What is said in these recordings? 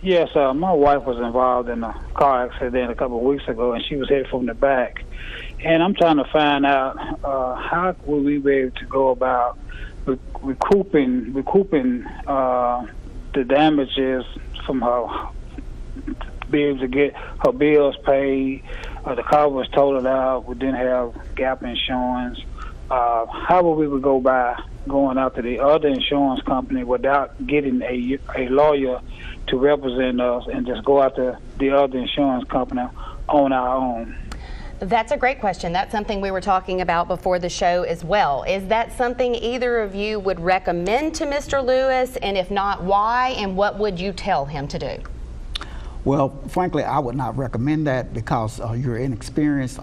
Yes, my wife was involved in a car accident a couple of weeks ago, and she was hit from the back. And I'm trying to find out how will we be able to go about recouping the damages from her, to be able to get her bills paid. The car was totaled out. We didn't have gap insurance. How will we go by going after the other insurance company without getting a lawyer to represent us, and just go after the other insurance company on our own? That's a great question. That's something we were talking about before the show as well. Is that something either of you would recommend to Mr. Lewis? And if not, why? And what would you tell him to do? Well, frankly, I would not recommend that because you're inexperienced.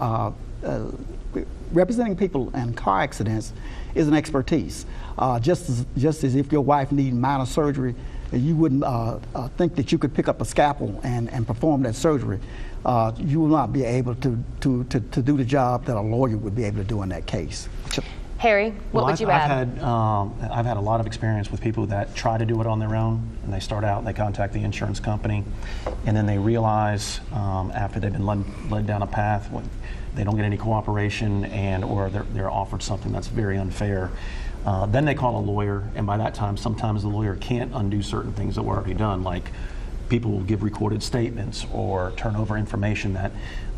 Representing people in car accidents is an expertise. Just as if your wife needed minor surgery, you wouldn't think that you could pick up a scalpel and perform that surgery. You will not be able to do the job that a lawyer would be able to do in that case. Harry, what would you add? I've had a lot of experience with people that try to do it on their own, and they start out and they contact the insurance company, and then they realize after they've been led down a path, when they don't get any cooperation or they're offered something that's very unfair. Then they call a lawyer, and by that time, sometimes the lawyer can't undo certain things that were already done, like people will give recorded statements or turn over information that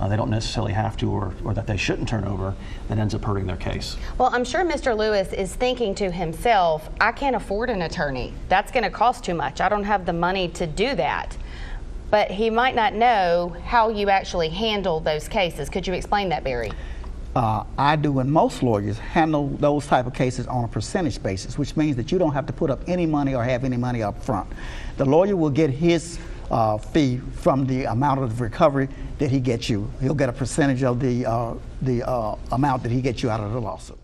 they don't necessarily have to, or that they shouldn't turn over, that ends up hurting their case. Well, I'm sure Mr. Lewis is thinking to himself, I can't afford an attorney. That's going to cost too much. I don't have the money to do that. But he might not know how you actually handle those cases. Could you explain that, Barry? I do, and most lawyers handle those type of cases on a percentage basis, which means that you don't have to put up any money or have any money up front. The lawyer will get his fee from the amount of recovery that he gets you. He'll get a percentage of the amount that he gets you out of the lawsuit.